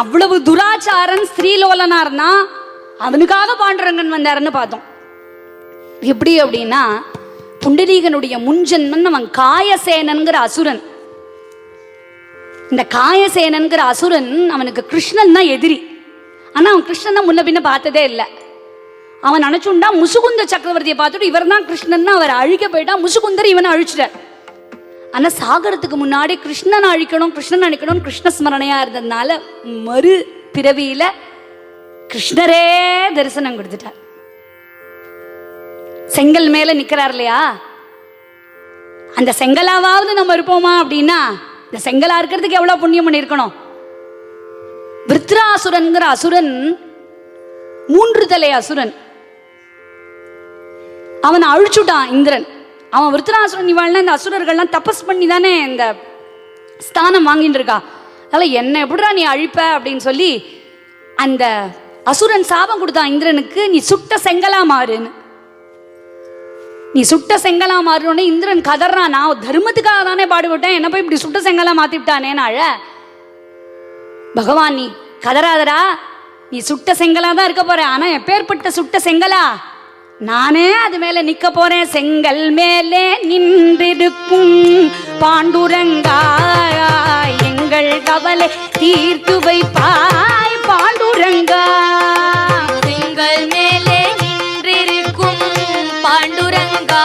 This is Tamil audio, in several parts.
அவ்வளவு துராச்சாரன் ஸ்ரீலோலனா இருந்தா அவனுக்காக பாண்டுரங்கன் வந்தாருன்னு பார்த்தோம். எப்படி அப்படின்னா, புண்டரீகனுடைய முன்ஜன்மன் அவன் காயசேனன்கிற அசுரன். இந்த காயசேனன்கிற அசுரன் அவனுக்கு கிருஷ்ணன் தான் எதிரி. ஆனா அவன் கிருஷ்ணன் தான் முன்ன பின்ன பார்த்ததே இல்லை. அவன் நினைச்சுண்டா முசுகுந்த சக்கரவர்த்தியை பார்த்துட்டு இவர் தான் கிருஷ்ணன் அவர் அழிக்க போயிட்டா. முசுகுந்தர் இவனை அழிச்சிட்டார். ஆனா சாகரத்துக்கு முன்னாடி கிருஷ்ணன் அழிக்கணும் கிருஷ்ண ஸ்மரணையா இருந்ததுனால மறு பிறவியில கிருஷ்ணரே தரிசனம் கொடுத்துட்டார். செங்கல் மேல நிக்கிறார் இல்லையா, அந்த செங்கலாவது நம்ம இருப்போமா அப்படின்னா, இந்த செங்கலா இருக்கிறதுக்கு எவ்வளவு புண்ணியம் பண்ணிருக்கணும். விருத்ராசுரன்கிற அசுரன் 3 தலை அசுரன். அவனை அழிச்சுட்டான் இந்திரன். அவன் விருத்ராசுரன் இவாள்னா இந்த அசுரர்கள்லாம் தபஸ் பண்ணி தானே இந்த ஸ்தானம் வாங்கிட்டு இருக்கா. அதனால என்ன எப்படிடா நீ அழிப்ப அப்படின்னு சொல்லி அந்த அசுரன் சாபம் கொடுத்தான் இந்திரனுக்கு, நீ சுட்ட செங்கலா மாறுன்னு. நீ சுட்ட செங்கலா மாறுன்னு இந்திரன் கதறான், நான் தர்மத்துக்காக தானே பாடுபட்டேன், என்ன போய் இப்படி சுட்ட செங்கலா மாத்திவிட்டானேன்னு அழ. பகவான் நீ கதறாதடா, நீ சுட்ட செங்கலா தான் இருக்க போற. ஆனா எப்பேற்பட்ட சுட்ட செங்கலா, நானே அது மேல நிக்க போறேன். செங்கல் மேலே நின்றிருக்கும் பாண்டுரங்கா, எங்கள் கவலை தீர்த்து வைப்பாய் பாண்டுரங்கா. செங்கல் மேலே நின்றிருக்கும் பாண்டுரங்கா,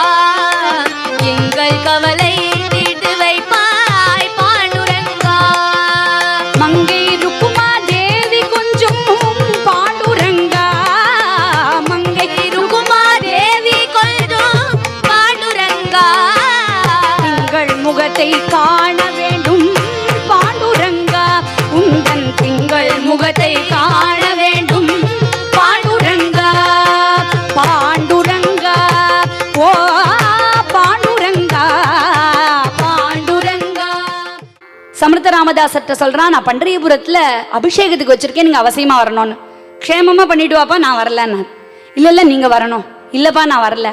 எங்கள் கவலை தீர்த்து வைப்பாய் பாண்டுரங்கா. மங்கை ருக்குமா தேவி கொஞ்சம் பாண்டுரங்கா, மங்கை ருக்குமா தேவி கொஞ்சம் பாண்டுரங்கா. திங்கள் முகத்தை காண வேண்டும் பாண்டுரங்கா, உந்தன் திங்கள் முகத்தை காண வேண்டும் பாண்டுரங்கா. பாண்டுரங்கா ஓ பாண்டுரங்கா பாண்டுரங்கா. சமர்த்த ராமதாசர்கிட்ட சொல்றான், நான் பண்டரிபுரத்துல அபிஷேகத்துக்கு வச்சிருக்கேன், நீங்க அவசியமா வரணும்னு. க்ஷேமமா பண்ணிட்டு வாப்பா, நான் வரலன்னு. இல்ல நீங்க வரணும். இல்லப்பா நான் வரல.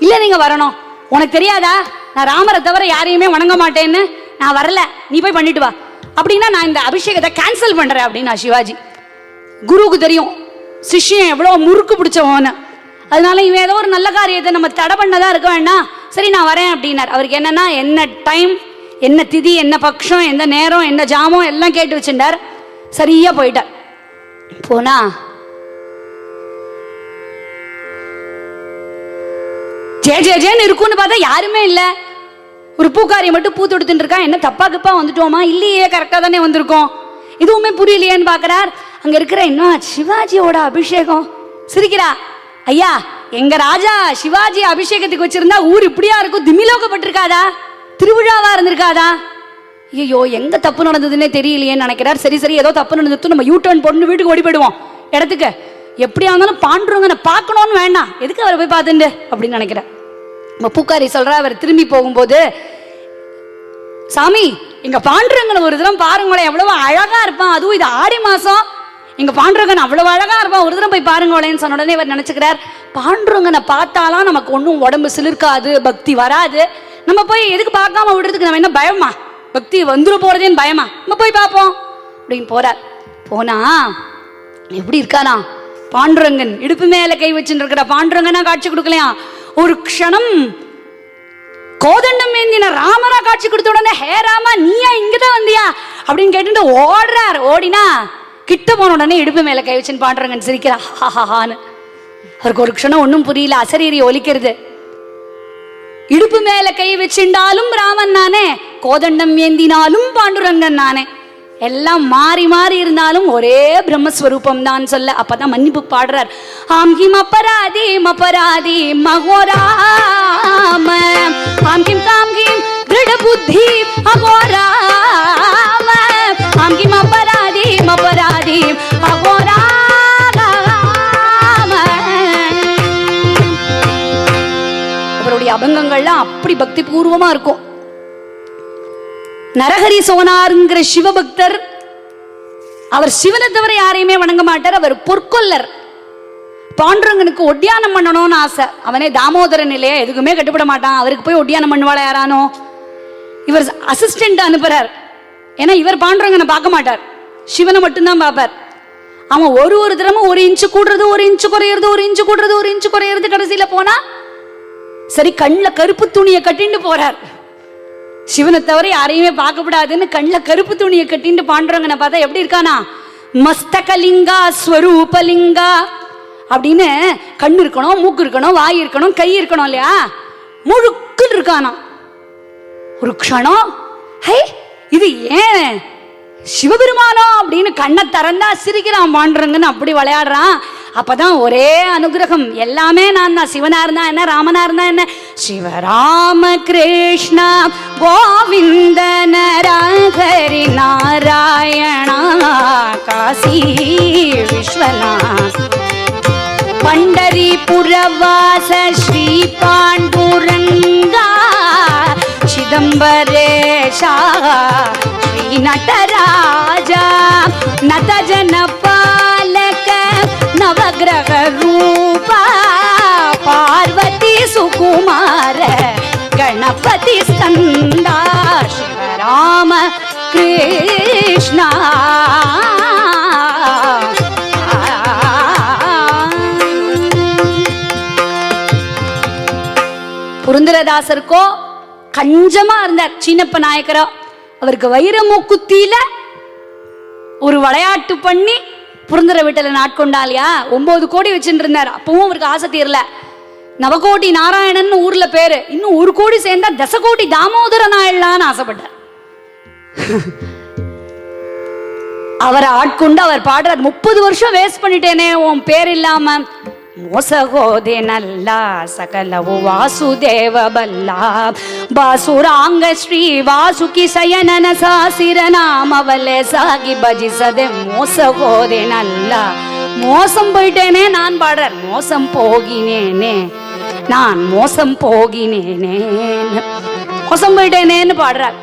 இல்ல நீங்க வரணும். உனக்கு தெரியாதா நான் ராமரை தவிர யாரையுமே வணங்க மாட்டேன்னு, நான் வரல, நீ போய் பண்ணிட்டு வா அப்படின்னா நான் இந்த அபிஷேகத்தை கேன்சல் பண்றேன் அப்படின்னா சிவாஜி. குருவுக்கு தெரியும் சிஷ்யன் எவ்வளவு முறுக்கு பிடிச்சவன்னு. அதனால இவன் ஏதோ ஒரு நல்ல காரியத்தை நம்ம தடை பண்ணதா இருக்க வேண்டாம், சரி நான் வரேன் அப்படின்னார். அவருக்கு என்னன்னா, என்ன டைம், என்ன திதி, என்ன பட்சம், எந்த நேரம், என்ன ஜாமம் எல்லாம் கேட்டு வச்சுட்டார். சரியா போயிட்டார். போனா ஜேன்னு இருக்கும்னு பார்த்தா யாருமே இல்லை. ஒரு பூக்காரி மட்டும் பூ தொடுத்துட்டு இருக்கா. என்ன தப்பா கப்பா வந்துட்டோமா? இல்லையே, கரெக்டா தானே வந்திருக்கோம். எதுவுமே புரியலையேன்னு பாக்குறார். அங்க இருக்கிற இன்னும் சிவாஜியோட அபிஷேகம். சிரிக்கிறா, ஐயா எங்க ராஜா சிவாஜி அபிஷேகத்துக்கு வச்சிருந்தா ஊர் இப்படியா இருக்கும், திமிலோகப்பட்டிருக்காதா, திருவிழாவா இருந்திருக்காதா? ஐயோ எங்க தப்பு நடந்ததுன்னே தெரியலையேன்னு நினைக்கிறார். சரி ஏதோ தப்பு நடந்தது, நம்ம யூ டர்ன் போட்டு வீட்டுக்கு ஓடி போயிடுவோம் இடத்துக்கு. எப்படியா இருந்தாலும் பாண்டுரங்கனை பார்க்கணும்னு வேண்டாம், எதுக்கு அவரை போய் பார்த்துண்டு அப்படின்னு நினைக்கிறேன். நம்ம பூக்காரி சொல்ற, அவர் திரும்பி போகும்போது, சாமி எங்க பாண்டுரங்கனை ஒரு தரம் பாருங்களேன், எவ்வளவு அழகா இருப்பான், அதுவும் இது ஆடி மாசம், எங்க பாண்டுரங்கன் அவ்வளவு அழகா இருப்பான், ஒரு தரம் போய் பாருங்களேன்னு சொன்ன உடனே இவர் நினைச்சுக்கிறார், பாண்டுரங்கனை பார்த்தாலாம் நமக்கு ஒன்றும் உடம்பு சிலிர்க்காது, பக்தி வராது, நம்ம போய் எதுக்கு பார்க்காம விடுறதுக்கு நம்ம என்ன பயமா, பக்தி வந்துட போறதேன்னு பயமா, நம்ம போய் பார்ப்போம் அப்படின்னு போறார். போனா எப்படி இருக்கானா பாண்டுரங்கன், இடுப்பு மேல கை வச்சுட்டு இருக்கிற பாண்டுரங்கனா காட்சி கொடுக்கலையா. ஒரு க்ஷணம் கோதண்டம் ஏந்தின ராமரா காட்சி கொடுத்த உடனே, ஹே ராமா நீயா இங்கதான் வந்தியா அப்படின்னு கேட்டு ஓடுறார். ஓடினா கிட்ட போன உடனே இடுப்பு மேல கை வச்சுன்னு பாண்டுரங்கன் சிரிக்கிறா, ஹாஹான்னு. அவருக்கு ஒரு க்ஷணம் ஒன்றும் புரியல, அசரீரி ஒலிக்கிறது. இடுப்பு மேல கை வச்சுண்டாலும் ராமன் நானே, கோதண்டம் ஏந்தினாலும் பாண்டுரங்கன் நானே, எல்லாம் மாறி மாறி இருந்தாலும் ஒரே பிரம்மஸ்வரூபம் தான் சொல்ல. அப்பதான் மன்னிப்பு பாடுறார். ஆம் கிம் அபராதி மபராதி மகோராம, ஆம் கிம் காம் கிம் திருட புத்தி அகோராம, ஆம் கிம் அபராதி மபராதி அகோராம. அவருடைய அபங்கங்கள்லாம் அப்படி பக்தி பூர்வமா இருக்கும். நரஹரி சோனாருங்கிற சிவபக்தர், அவர் சிவனை தவிர யாரையுமே வணங்க மாட்டார். அவர் பொற்கொல்லர். பாண்டுரங்கனுக்கு ஒட்டியானம் பண்ணணும்னு ஆசை. அவனே தாமோதரன் இல்லையா, எதுக்குமே கட்டுப்பட மாட்டான். அவருக்கு போய் ஒட்டியானம் பண்ணுவாளா யாரானோ. இவர் அசிஸ்டன்ட் அனுப்புறார். ஏன்னா இவர் பாண்டுரங்கனை பார்க்க மாட்டார். சிவனை மட்டும்தான் பார்ப்பார். அவன் ஒரு தினமும் 1 இன்ச்சு கூடுறது, 1 இன்ச்சு குறையிறது, 1 இன்ச்சு கூடுறது, 1 இன்ச்சு குறையிறது. கடைசியில போனா சரி கண்ணில் கருப்பு துணியை கட்டிட்டு போறார். சிவனை தவிர யாரையுமே பார்க்கப்படாதுன்னு கண்ணில் கருப்பு துணியை கட்டிட்டு பாண்டுறவங்க பார்த்தா எப்படி இருக்கானா, மஸ்தகலிங்கா ஸ்வரூபலிங்கா அப்படின்னு கண்ணு இருக்கணும், மூக்கு இருக்கணும், வாய் இருக்கணும், கை இருக்கணும் இல்லையா, முழுக்குன்னு இருக்கானா. ஒரு க்ஷணம் ஹை இது ஏன் சிவபெருமானோ அப்படின்னு கண்ணை திறந்தா சிரிக்கிறான் பாண்டுறங்கன்னு அப்படி விளையாடுறான். அப்பதான் ஒரே அனுகிரகம், எல்லாமே நான் தான். சிவனா இருந்தா என்ன, ராமனா இருந்தா என்ன, சிவராம கிருஷ்ணா கோவிந்த நரஹரி நாராயணா காசி விஸ்வநாத் பண்டரிபுரவாச ஸ்ரீ பாண்டுரங்கா சிதம்பரேஷா ஸ்ரீ நடராஜா நதஜன பாலக நவகிரக ரூபா பார்வதி சுகுமார கணபதி ஸ்கந்தா சிவராம கிருஷ்ணா. புரந்தரதாசருக்கோ கஞ்சமா இருந்தார் சீனப்ப நாயக்கரோ. அவருக்கு வைரமூக்குத்தியில ஒரு விளையாட்டு பண்ணி புரந்தர வீட்டில் நாட்கொண்டாலியா 9 கோடி வச்சுட்டு இருந்தார். அப்பவும் அவருக்கு ஆசை தீரல. நவகோடி நாராயணன் ஊர்ல பேரு, இன்னும் 1 கோடி சேர்ந்தா 10 கோடி தாமோதரன் ஆயிடலான்னு ஆசைப்பட்டார். அவரை ஆட்கொண்டு அவர் பாடுறார், 30 வருஷம் வேஸ்ட் பண்ணிட்டேனே உன் பேர் இல்லாம. மோசகோதே நல்லா சகலவு வாசுதேவ பல்லா ಬಾಸುರಾಂಗ ಶ್ರೀ ವಾಸುಕಿ ಸಯನನ ಸಾಸಿರ ನಾಮವಲೆ ಸಾಗಿ ಭಜಿಸದೆ ಮೋಸ ಹೋದೆನಲ್ಲ. மோசம் போயிட்டேனே நான் பாடுறார், மோசம் போகினேனே நான் மோசம் போகினேனே மோசம் போயிட்டேனேன்னு பாடுறார்.